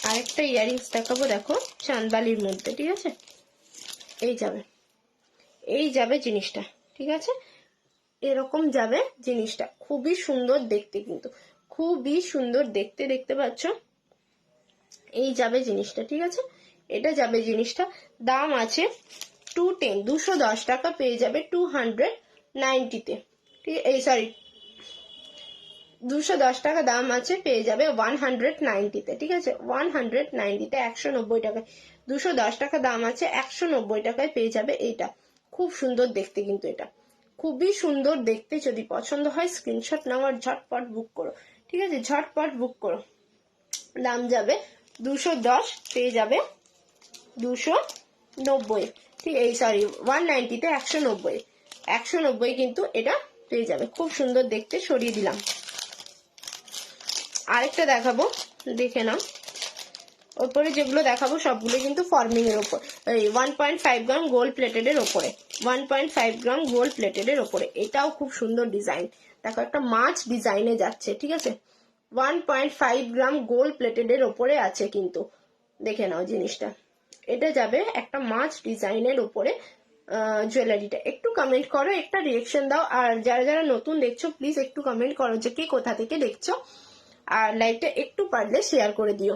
আরেকটা ইয়ারিংস দেখাবো, দেখো চাঁদবালির মধ্যে, ঠিক আছে। এই যাবে, এই যাবে জিনিসটা, ঠিক আছে। এরকম যাবে জিনিসটা, খুবই সুন্দর দেখতে, কিন্তু খুবই সুন্দর দেখতে, দেখতে পাচ্ছ। এই যাবে জিনিসটা, ঠিক আছে। এটা যাবে জিনিসটা, দাম আছে 210, 210 টাকা, পেয়ে যাবে 290-তে, ঠিক এই সরি 210 টাকা দাম আছে, পেয়ে যাবে 190-তে, ঠিক আছে। 190-তে 190 টাকায়, 210 টাকা দাম আছে, 190 টাকায় পেয়ে যাবে এইটা। খুব সুন্দর দেখতে কিন্তু, এটা খুবই সুন্দর দেখতে। যদি পছন্দ হয় স্ক্রিনশট নাও আর ঝটপট বুক করো, ঠিক আছে। ঝটপট বুক করো। দাম যাবে 210, পেয়ে যাবে 290, এই সরি 190-তে 190 কিন্তু এটা পেয়ে যাবে, খুব সুন্দর দেখতে। সরিয়ে দিলাম। আরেকটা দেখাবো, দেখে নাও। ওপরে যেগুলো দেখাবো সবগুলো কিন্তু ফর্মিং এর ওপর, এই 1.5 গ্রাম গোল্ড প্লেটেড এর ওপরে, 1.5 গ্রাম গোল্ড প্লেটেড এর ওপরে। এটাও খুব সুন্দর ডিজাইন, দেখো একটা মাছ ডিজাইনে যাচ্ছে, ঠিক আছে। 1.5 গ্রাম গোল্ড প্লেটেড এর ওপরে আছে কিন্তু, দেখে নাও জিনিসটা। এটা যাবে একটা মাছ ডিজাইনের উপরে জুয়েলারিটা। একটু কমেন্ট করো, একটা রিয়েকশন দাও। আর যারা যারা নতুন দেখছো প্লিজ একটু কমেন্ট করো যে কে কোথা থেকে দেখছো। আর লাইভটা একটু পারলে শেয়ার করে দিও,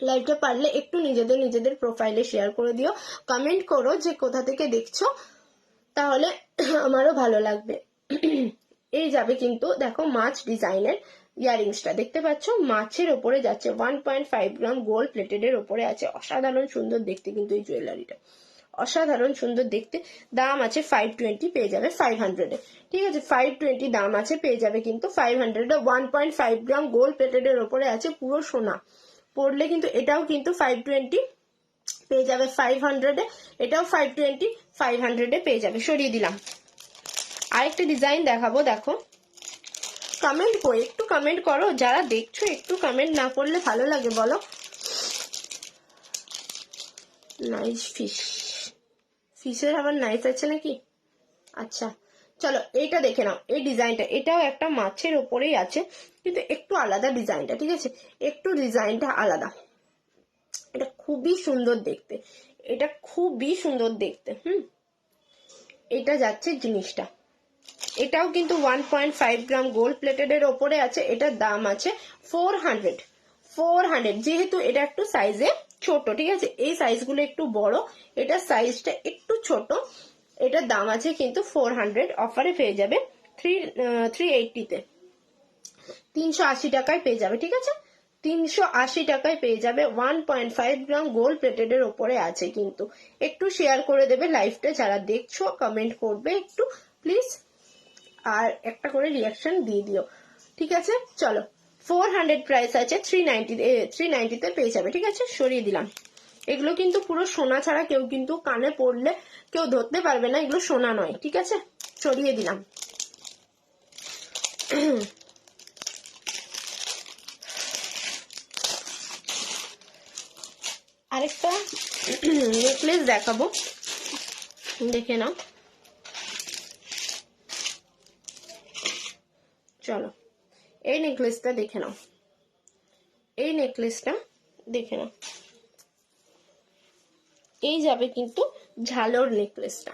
লাইভটা পারলে একটু নিজেদের প্রোফাইলে শেয়ার করে দিও। কমেন্ট করো যে কোথা থেকে দেখছো, তাহলে আমারও ভালো লাগবে। এই যাবে কিন্তু দেখো মাছ ডিজাইনের ইয়ারিংসটা, দেখতে পাচ্ছ মাছের ওপরে যাচ্ছে, 1.5 গ্রাম গোল্ড প্লেটেড এর ওপরে আছে। অসাধারণ সুন্দর দেখতে কিন্তু এই জুয়েলারিটা, অসাধারণ সুন্দর দেখতে। দাম আছে 520, পেয়ে যাবে 500-এ, ঠিক আছে। 520 দাম আছে, পেয়ে যাবে কিন্তু 500-এ। 1.5 গ্রাম গোল্ড প্লেটেড এর ওপরে আছে, পুরো সোনা। পড়লে কিন্তু এটাও কিন্তু 520 পেয়ে যাবে 500-এ, এটাও 520 500-এ পেয়ে যাবে। সরিয়ে দিলাম। আরেকটা ডিজাইন দেখাবো, দেখো। কমেন্ট করো, একটু কমেন্ট করো, যারা দেখছো একটু কমেন্ট না করলে ভালো লাগে বলো। নাইস ফিশ, ফিশের আবার নাইস আছে নাকি? আচ্ছা চলো এইটা দেখে নাও, এই ডিজাইনটা, এটাও একটা মাছের ওপরেই আছে কিন্তু একটু আলাদা ডিজাইনটা, ঠিক আছে, একটু ডিজাইনটা আলাদা। এটা খুবই সুন্দর দেখতে, এটা খুবই সুন্দর দেখতে। এটা যাচ্ছে জিনিসটা, এটাও কিন্তু 1.5 গ্রাম গোল্ড প্লেটেড এর ওপরে আছে। এটার দাম আছে 400। যেহেতু এটা একটু সাইজে ছোট, ঠিক আছে, এই সাইজগুলো একটু বড়, এটা সাইজটা একটু ছোট। এটার দাম আছে কিন্তু 400, অফারে পেয়ে যাবে 380-তে, 380 টাকায় পেয়ে যাবে, ঠিক আছে। 380 টাকায় পেয়ে যাবে। 1.5 গ্রাম গোল্ড প্লেটেড এর ওপরে আছে কিন্তু। একটু শেয়ার করে দেবে লাইভটা, যারা দেখছো কমেন্ট করবে একটু প্লিজ, আর একটা করে রিয়াকশন দিয়ে দিও, ঠিক আছে। চলো 400 প্রাইস আছে, 390-তে পেয়ে যাবে, ঠিক আছে। সরিয়ে দিলাম। এগুলো কিন্তু পুরো সোনা ছাড়া কেউ কিন্তু কানে পড়লে কেউ ধরতে পারবে না, এগুলো সোনা নয়, ঠিক আছে। সরিয়ে দিলাম। আরেকটা নেকলেস দেখাবো, দেখে নাও। চলো এই নেকলেসটা দেখে নাও, এই নেকলেসটা দেখে নাও। এই যাবে কিন্তু ঝালর নেকলেসটা,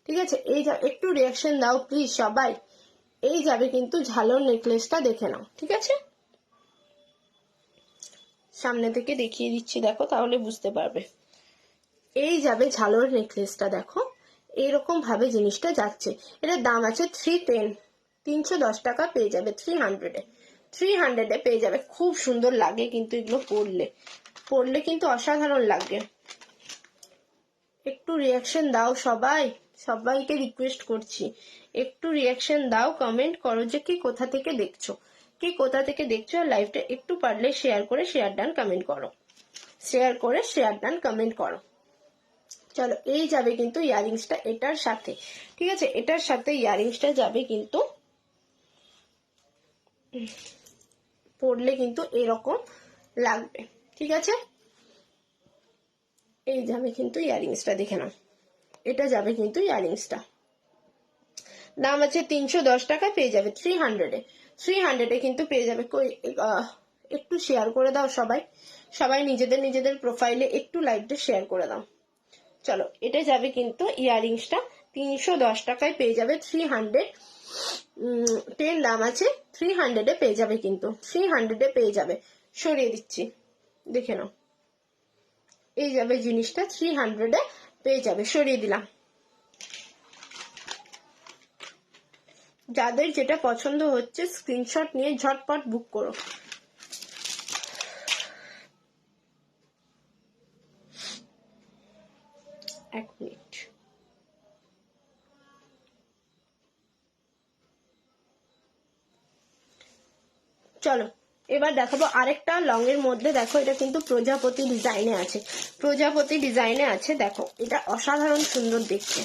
ঠিক আছে। এই একটু রিয়াকশন দাও প্লিজ সবাই। এই যাবে কিন্তু ঝালর নেকলেসটা, দেখে নাও, ঠিক আছে। সামনে থেকে দেখিয়ে দিচ্ছি, দেখো, তাহলে বুঝতে পারবে। এই যাবে ঝালর নেকলেসটা, দেখো এইরকম ভাবে জিনিসটা যাচ্ছে। এটার দাম আছে 310, 310 টাকা পেয়ে যাবে 300-এ, 300-এ পেয়ে যাবে। খুব সুন্দর লাগে কিন্তু এগুলো পরলে কিন্তু অসাধারণ লাগে। একটু রিয়াকশন দাও সবাই, সবাইকে রিকোয়েস্ট করছি, একটু রিয়াকশন দাও, কমেন্ট করো যে কি কোথা থেকে দেখছো, কি কোথা থেকে দেখছো। লাইভটা একটু পারলে শেয়ার করে শেয়ার ডান কমেন্ট করো, শেয়ার করে শেয়ার ডান কমেন্ট করো। চলো এই যাবে কিন্তু ইয়ারিংসটা এটার সাথে, ঠিক আছে, এটার সাথে ইয়ারিংসটা যাবে কিন্তু। পরলে কিন্তু এরকম লাগবে, ঠিক আছে। এই যাবে কিন্তু ইয়ারিংসটা, দেখে নাও। এটা যাবে কিন্তু ইয়ারিংসটা, দাম আছে 310 টাকা, পেয়ে যাবে 300-এ, 300-এ কিন্তু পেয়ে যাবে। একটু শেয়ার করে দাও সবাই, সবাই নিজেদের প্রোফাইলে একটু লাইভটা শেয়ার করে দাও। চলো এটা যাবে কিন্তু ইয়ারিংসটা 310 টাকায় পেয়ে যাবে, 310 দাম আছে, 300-এ পেয়ে যাবে কিন্তু, 300-এ পেয়ে যাবে। সরিয়ে দিচ্ছি, দেখে নাও। এই যাবে জিনিসটা 300-এ পেয়ে যাবে, সরিয়ে দিলাম। যাদের যেটা পছন্দ হচ্ছে স্ক্রিনশট নিয়ে ঝটপট বুক করো। এক মিনিট। চলো এবার দেখাবো আরেকটা লং এর মধ্যে। দেখো এটা কিন্তু প্রজাপতি ডিজাইনে আছে, প্রজাপতি ডিজাইনে আছে। দেখো এটা অসাধারণ সুন্দর দেখতে।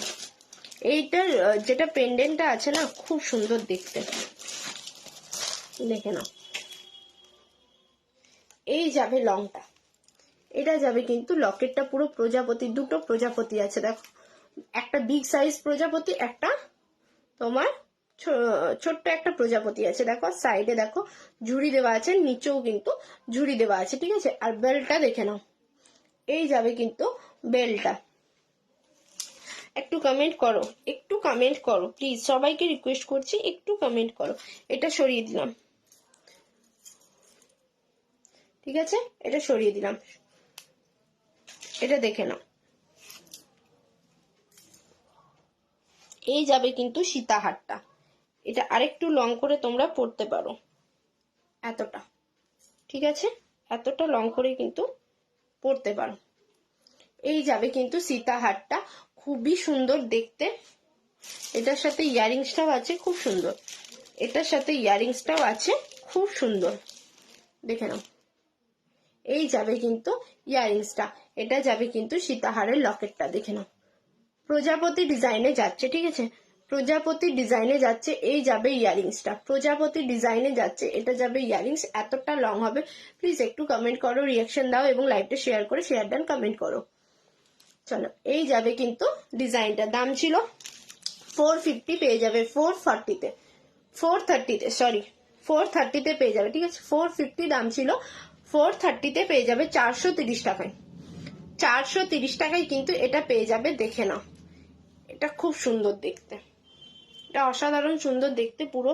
এইটার যেটা পেন্ডেন্টটা আছে না, খুব সুন্দর দেখতে, দেখে নাও। এই যাবে লংটা, এটা যাবে কিন্তু লকেটটা পুরো প্রজাপতি, দুটো প্রজাপতি আছে। দেখো একটা বিগ সাইজ প্রজাপতি, একটা তোমার ছোট্ট একটা প্রজাপতি আছে। দেখো সাইডে দেখো ঝুড়ি দেওয়া আছে, নিচেও কিন্তু ঝুড়ি দেওয়া আছে, ঠিক আছে। আর বেলটা দেখে নাও, এই যাবে কিন্তু বেলটা। একটু কমেন্ট করো, একটু কমেন্ট করো প্লিজ, সবাইকে রিকোয়েস্ট করছি একটু কমেন্ট করো। এটা সরিয়ে দিলাম, ঠিক আছে, এটা সরিয়ে দিলাম। এটা দেখে নাও, এই যাবে কিন্তু সীতাহারটা। এটা আরেকটু লং করে তোমরা পড়তে পারো, এতটা, ঠিক আছে, এতটা লং করে কিন্তু পড়তে পারো। এই যাবে কিন্তু সীতাহারটা, খুবই সুন্দর দেখতে। এটার সাথে ইয়ারিংসটাও আছে, খুব সুন্দর। এটার সাথে ইয়ারিংসটাও আছে, খুব সুন্দর, দেখে নাও। এই যাবে কিন্তু ইয়ারিংসটা, এটা যাবে কিন্তু সীতাহারের লকেটটা, দেখে নাও। প্রজাপতি ডিজাইনে যাচ্ছে, ঠিক আছে, প্রজাপতি ডিজাইনে যাচ্ছে। এই যাবে ইয়ারিংসটা, প্রজাপতি ডিজাইনে যাচ্ছে, এটা যাবে ইয়ারিংস। এতটা লং হবে। প্লিজ একটু কমেন্ট করো, রিয়াকশন দাও এবং লাইভটা শেয়ার করে শেয়ার ডান কমেন্ট করো। চলো, এই যাবে কিন্তু ডিজাইনটা। দাম ছিল 450, পেয়ে যাবে 440-তে, 430-তে, সরি 430-তে পেয়ে যাবে, ঠিক আছে। 450 দাম ছিল, 430-তে পেয়ে যাবে 430 টাকায়। 430 টাকায় কিন্তু এটা পেয়ে যাবে, দেখে নাও। এটা খুব সুন্দর দেখতে, এটা অসাধারণ সুন্দর দেখতে। পুরো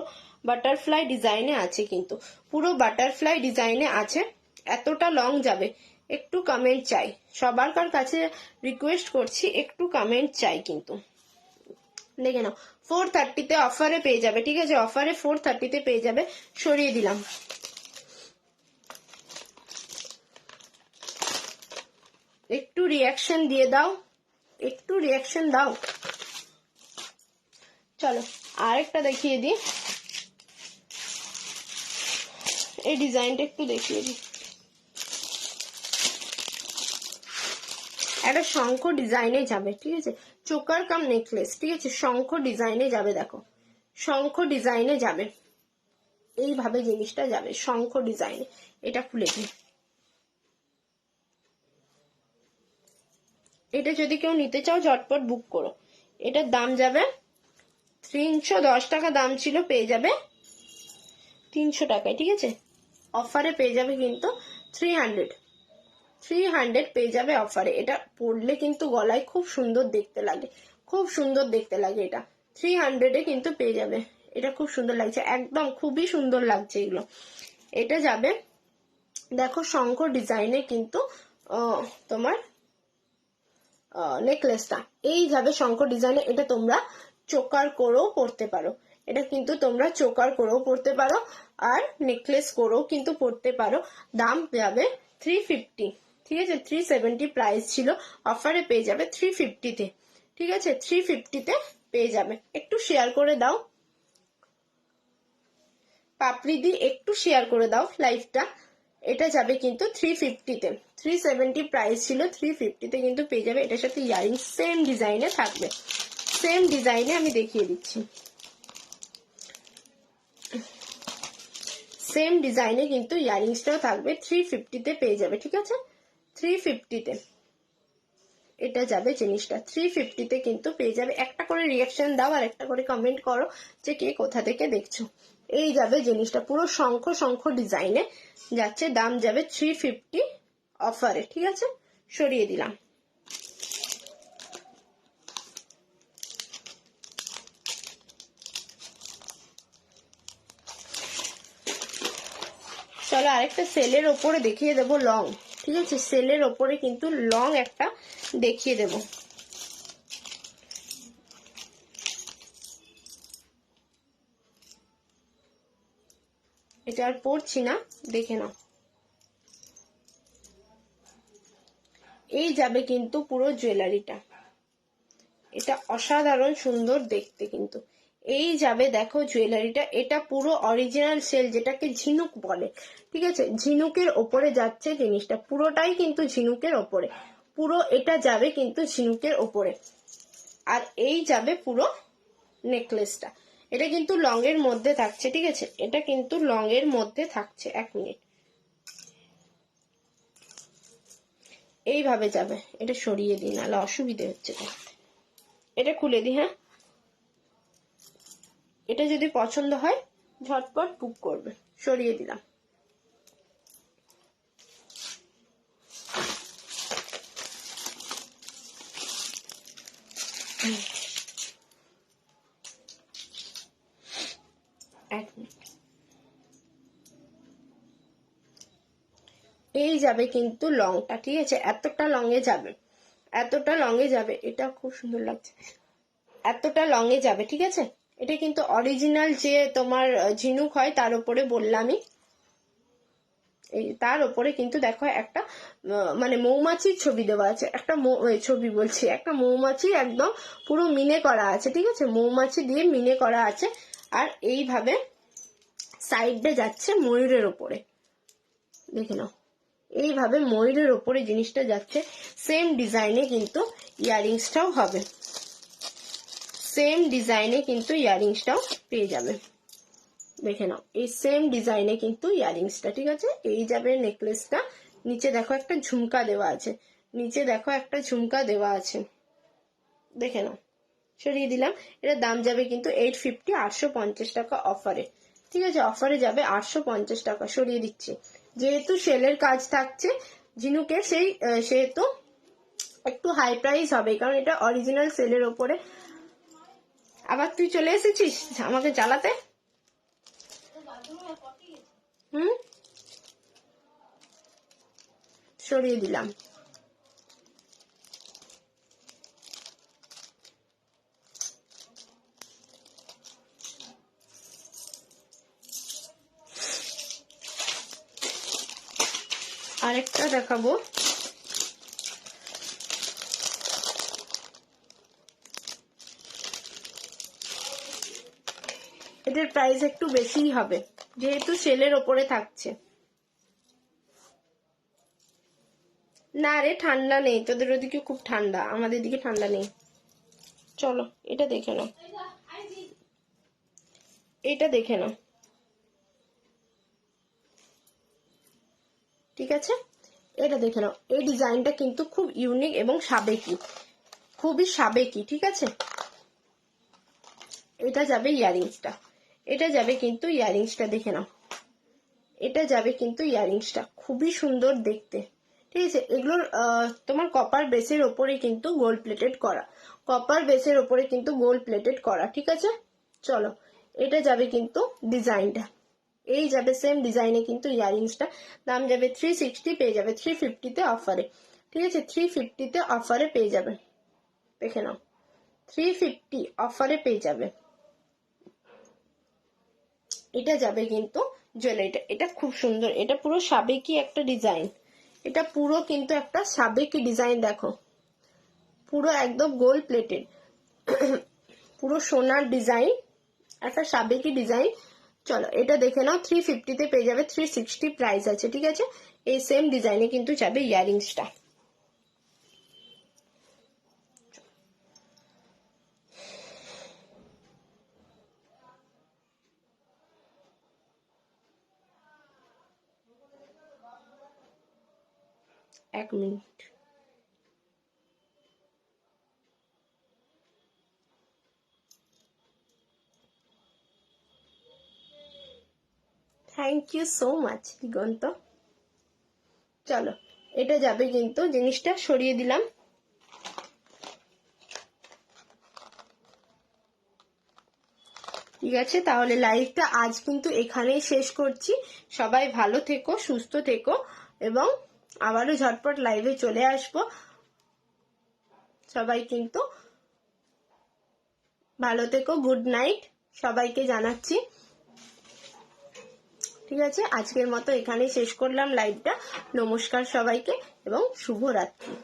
বাটারফ্লাই ডিজাইনে আছে কিন্তু, পুরো বাটারফ্লাই ডিজাইনে আছে। এতটা লং যাবে। একটু কমেন্ট চাই, সবার কাছে রিকোয়েস্ট করছি, একটু কমেন্ট চাই কিন্তু। দেখে নাও, 430-তে অফারে পেয়ে যাবে, ঠিক আছে, অফারে 430-তে পেয়ে যাবে। সরিয়ে দিলাম। একটু রিয়াকশন দিয়ে দাও, একটু রিয়াকশন দাও। চলো আরেকটা দেখিয়ে দিই, এই ডিজাইনটা একটু দেখিয়ে দিই। একটা শঙ্খ ডিজাইনে যাবে, ঠিক আছে, চোকার কাম নেকলেস, ঠিক আছে, শঙ্খ ডিজাইনে যাবে। দেখো শঙ্খ ডিজাইনে যাবে, এইভাবে জিনিসটা যাবে শঙ্খ ডিজাইনে। এটা খুলে দিই। এটা যদি কেউ নিতে চাও ঝটপট বুক করো। এটার দাম যাবে 310 টাকা, দাম ছিল, পেয়ে যাবে 300 টাকায়, ঠিক আছে। অফারে পেয়ে যাবে কিন্তু 300 পেয়ে যাবে অফারে। এটা পরলে কিন্তু গলায় খুব সুন্দর দেখতে লাগে, খুব সুন্দর দেখতে লাগে। এটা 300-এ কিন্তু পেয়ে যাবে। এটা খুব সুন্দর লাগছে, একদম খুবই সুন্দর লাগছে এগুলো। এটা যাবে দেখো শঙ্খ ডিজাইনে কিন্তু তোমার নেকলেসটা, এই যাবে শঙ্খ ডিজাইনে। এটা তোমরা চোকার করেও পরতে পারো, এটা কিন্তু তোমরা চোকার করেও পরতে পারো আর নেকলেস করেও কিন্তু পরতে পারো। দাম যাবে 350, ঠিক আছে, 370 প্রাইস ছিল, অফারে পেয়ে যাবে 350-তে, ঠিক আছে, 350-তে পেয়ে যাবে। একটু শেয়ার করে দাও পাপড়ি দি, একটু শেয়ার করে দাও লাইভটা। এটা যাবে কিন্তু 350-তে, 370 প্রাইস ছিল, 350-তে কিন্তু পেয়ে যাবে। এটার সাথে ইয়ারিং সেম ডিজাইনে থাকবে, সেম ডিজাইনে আমি দেখিয়ে দিচ্ছি। সেম ডিজাইনে কিন্তু ইয়ারিংসটাও থাকবে, 350-তে পেয়ে যাবে, ঠিক আছে, 350-তে এটা যাবে জিনিসটা, 350-তে কিন্তু পেয়ে যাবে। একটা করে রিয়াকশন দাও আর একটা করে কমেন্ট করো যে কে কোথা থেকে দেখছো। এই যাবে জিনিসটা, পুরো শঙ্খ শঙ্খ ডিজাইনে যাচ্ছে। দাম যাবে 350 অফারে, ঠিক আছে, সরিয়ে দিলাম। চলো আরেকটা সেলের ওপরে দেখিয়ে দেবো লং, ঠিক আছে, সেলের ওপরে কিন্তু লং একটা দেখিয়ে দেবো। এটা আর পড়ছি না, দেখে নাও। এই যাবে কিন্তু পুরো জুয়েলারিটা, এটা অসাধারণ সুন্দর দেখতে কিন্তু। এই যাবে দেখো জুয়েলারিটা, এটা পুরো অরিজিনাল সেল, যেটাকে ঝিনুক বলে, ঠিক আছে, ঝিনুকের ওপরে যাচ্ছে জিনিসটা, পুরোটাই কিন্তু ঝিনুকের ওপরে, পুরো এটা যাবে কিন্তু ঝিনুকের ওপরে। আর এই যাবে পুরো নেকলেসটা, এটা কিন্তু লং এর মধ্যে থাকছে, ঠিক আছে, এটা কিন্তু লং এর মধ্যে থাকছে। 1 মিনিট, এইভাবে যাবে, এটা সরিয়ে দিই নাহলে অসুবিধে হচ্ছে। এটা খুলে দিই, হ্যাঁ, এটা যদি পছন্দ হয় ঝটপট বুক করবে। সরিয়ে দিলাম। এই যাবে কিন্তু লংটা, ঠিক আছে, এতটা লংয়ে যাবে, এতটা লংয়ে যাবে, এটা খুব সুন্দর লাগছে, এতটা লংয়ে যাবে, ঠিক আছে। এটা কিন্তু অরিজিনাল যে তোমার ঝিনুক হয় তার উপরে বললামই, এই তার উপরে কিন্তু দেখো একটা মানে মৌমাছির ছবি দেওয়া আছে, একটা ছবি বলছি, একটা মৌমাছি একদম পুরো মিনে করা আছে, ঠিক আছে, মৌমাছি দিয়ে মিনে করা আছে। আর এইভাবে সাইডে যাচ্ছে ময়ূরের ওপরে, দেখে নাও, এইভাবে ময়ূরের ওপরে জিনিসটা যাচ্ছে। সেম ডিজাইনে কিন্তু ইয়ারিংসটাও হবে, সেম ডিজাইনে কিন্তু ইয়ারিংসটাও পেয়ে যাবে, দেখে নাও, এই সেম ডিজাইনে কিন্তু ইয়ারিংসটা, ঠিক আছে। এই যাবে নেকলেসটা, নিচে দেখো একটা ঝুমকা দেওয়া আছে, নিচে দেখো একটা ঝুমকা দেওয়া আছে, দেখে নাও, সরিয়ে দিলাম। এটার দাম যাবে কিন্তু 850, 850 টাকা অফারে, ঠিক আছে, অফারে যাবে 850 টাকা। সরিয়ে দিচ্ছি, যেহেতু সেলের কাজ থাকছে ঝিনুকের, সেহেতু একটু হাই প্রাইস হবে, কারণ এটা অরিজিনাল সেলের ওপরে। আবার তুই চলে এসেছিস আমাকে জ্বালাতে, সরিয়ে দিলাম। আরেকটা দেখাবো, এটার প্রাইস একটু বেশিই হবে যেহেতু সেলের ওপরে থাকছে। না রে, ঠান্ডা নেই, তোদের ওদিকে খুব ঠান্ডা, আমাদের দিকে ঠান্ডা নেই। চলো এটা দেখে নাও, এটা দেখে নাও, ঠিক আছে, এটা দেখে নাও। এই ডিজাইনটা কিন্তু খুব ইউনিক এবং সাবেকি, খুবই সাবেকি, ঠিক আছে। এটা যাবে ইয়ারিংসটা, এটা যাবে কিন্তু ইয়ারিংসটা, দেখে নাও, এটা যাবে কিন্তু ইয়ারিংসটা, খুবই সুন্দর দেখতে, ঠিক আছে। এগুলোর তোমার কপার বেসের ওপরে কিন্তু গোল্ড প্লেটেড করা, কপার বেসের ওপরে কিন্তু গোল্ড প্লেটেড করা, ঠিক আছে। চলো এটা যাবে কিন্তু ডিজাইনটা, এই যাবে সেম ডিজাইনে কিন্তু ইয়ারিংসটা, দাম যাবে 360, পেয়ে যাবে 350-তে অফারে, ঠিক আছে, 350-তে অফারে পেয়ে যাবে, দেখে নাও, 350 অফারে পেয়ে যাবে। এটা যাবে কিন্তু জুয়েলারিটা, এটা খুব সুন্দর, এটা পুরো সাবেকি একটা ডিজাইন, এটা পুরো কিন্তু একটা সাবেকি ডিজাইন, দেখো পুরো একদম গোল্ড প্লেটেড, পুরো সোনার ডিজাইন, একটা সাবেকি ডিজাইন। চলো এটা দেখে নাও, 350-তে পেয়ে যাবে, 360 প্রাইস আছে, ঠিক আছে। এই সেম ডিজাইনে কিন্তু যাবে ইয়ারিংসটা। এক মিনিট, thank you so much Digonto. চলো এটা যাবে কিন্তু, জিনিসটা সরিয়ে দিলাম। ঠিক আছে, তাহলে লাইভটা আজ কিন্তু এখানেই শেষ করছি। সবাই ভালো থেকো, সুস্থ থেকো, এবং আবারও ঝটপট লাইভে চলে আসবো। সবাই কিন্তু ভালো থেকো, গুড নাইট সবাইকে জানাচ্ছি, ঠিক আছে। আজকের মতো এখানেই শেষ করলাম লাইভটা। নমস্কার সবাইকে এবং শুভরাত্রি।